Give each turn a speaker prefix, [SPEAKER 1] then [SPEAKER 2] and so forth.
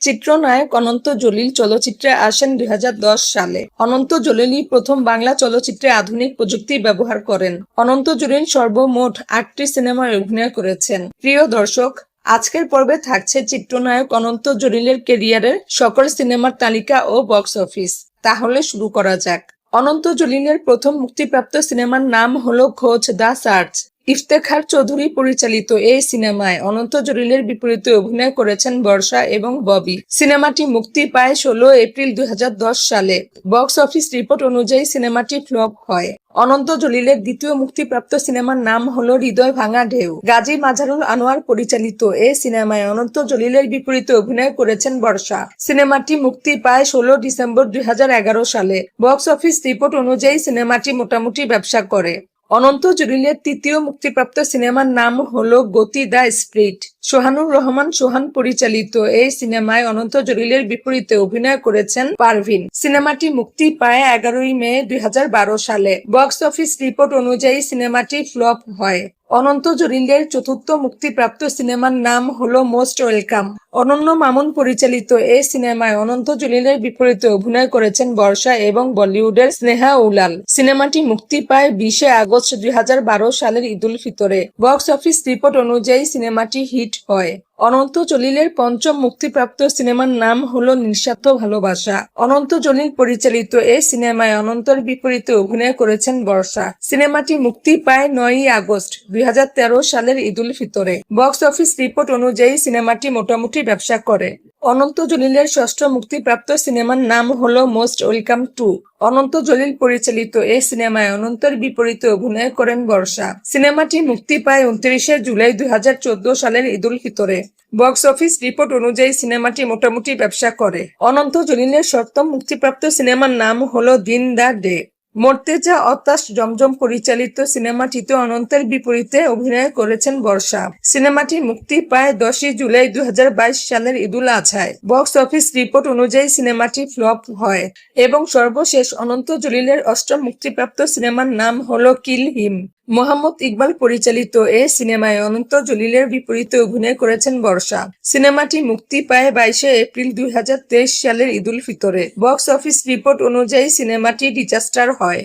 [SPEAKER 1] চিত্রনায়ক অনন্ত জলিল চলচ্চিত্রে আসেন 2010 সালে। অনন্ত জলিলই প্রথম বাংলা চলচ্চিত্রে আধুনিক প্রযুক্তি ব্যবহার করেন। অনন্ত জলিল সর্বমোট 8টি সিনেমায় অভিনয় করেছেন। প্রিয় দর্শক, আজকের পর্বে থাকছে চিত্রনায়ক অনন্ত জলিলের ক্যারিয়ারের সকল সিনেমার তালিকা ও বক্স অফিস। তাহলে শুরু করা যাক। অনন্ত জলিলের প্রথম মুক্তিপ্রাপ্ত সিনেমার নাম হলো খোঁজ দ্য সার্চ। ইফতেখার চৌধুরী পরিচালিত এই সিনেমায় অনন্ত জলিলের বিপরীতে অভিনয় করেছেন বর্ষা এবং ববি। সিনেমাটি মুক্তি পায় 16 এপ্রিল 2010 সালে। বক্স অফিস রিপোর্ট অনুযায়ী সিনেমাটি ফ্লপ হয়। অনন্ত জলিলের দ্বিতীয় মুক্তিপ্রাপ্ত সিনেমার নাম হলো হৃদয় ভাঙা ঢেউ। গাজী মাজহারুল আনোয়ার পরিচালিত এই সিনেমায় অনন্ত জলিলের বিপরীতে অভিনয় করেছেন বর্ষা। সিনেমাটি মুক্তি পায় 16 ডিসেম্বর 2011 সালে। বক্স অফিস রিপোর্ট অনুযায়ী সিনেমাটি মোটামুটি ব্যবসা করে। অনন্ত জলিলের তৃতীয় মুক্তিপ্রাপ্ত সিনেমার নাম হলো গতি দ্য স্পিরিট। সোহানুর রহমান সোহান পরিচালিত এই সিনেমায় অনন্ত জলিলের বিপরীতে অভিনয় করেছেন পারভিন। সিনেমাটি মুক্তি পায় 11 মে 2012 সালে। বক্স অফিস রিপোর্ট অনুযায়ী সিনেমাটি ফ্লপ হয়। অনন্ত জলিলের চতুর্থ মুক্তিপ্রাপ্ত সিনেমার নাম হলো মোস্ট ওয়েলকাম। অনন্য মামুন পরিচালিত এই সিনেমায় অনন্ত জলিলের বিপরীতে অভিনয় করেছেন বর্ষা এবং বলিউডের স্নেহা উলাল। সিনেমাটি মুক্তি পায় 20 আগস্ট 2012 সালের ঈদুল ফিতরে। বক্স অফিস রিপোর্ট অনুযায়ী সিনেমাটি হিট হয়। অনন্ত জলিলের পঞ্চম মুক্তিপ্রাপ্ত সিনেমার নাম হলো নিঃস্বার্থ ভালোবাসা। অনন্ত জলিল পরিচালিত এই সিনেমায় অনন্তর বিপরীতে অভিনয় করেছেন বর্ষা। সিনেমাটি মুক্তি পায় 9 আগস্ট 2013 সালের ঈদুল ফিতরে। বক্স অফিস রিপোর্ট অনুযায়ী সিনেমাটি মোটামুটি ব্যবসা করে। অনন্ত জলিলের ষষ্ঠ মুক্তিপ্রাপ্ত সিনেমার নাম হলো মোস্ট ওয়েলকাম 2। অনন্ত জলিল পরিচালিত এই সিনেমায় অনন্তর বিপরীতে অভিনয় করেন বর্ষা। সিনেমাটি মুক্তি পায় 29 জুলাই 2014 সালের ঈদুল ফিতরে। বক্স অফিস রিপোর্ট অনুযায়ী সিনেমাটি মোটামুটি ব্যবসা করে। অনন্ত জলিলের সপ্তম মুক্তিপ্রাপ্ত সিনেমার নাম হলো দিন দ্য ডে। মর্তেজা অতাশ জমজম পরিচালিত সিনেমাটিতে অনন্তের বিপরীতে অভিনয় করেছেন বর্ষা। সিনেমাটি মুক্তি পায় 10 জুলাই 2022 সালের ঈদুল আজহায়। বক্স অফিস রিপোর্ট অনুযায়ী সিনেমাটি ফ্লপ হয়। এবং সর্বশেষ অনন্ত জলিলের অষ্টম মুক্তিপ্রাপ্ত সিনেমার নাম হলো কিল হিম। মোহাম্মদ ইকবাল পরিচালিত এই সিনেমায় অনন্ত জলিলের বিপরীতে অভিনয় করেছেন বর্ষা। সিনেমাটি মুক্তি পায় 22 এপ্রিল 2023 সালের ঈদুল ফিতরে। বক্স অফিস রিপোর্ট অনুযায়ী সিনেমাটি ডিজাস্টার হয়।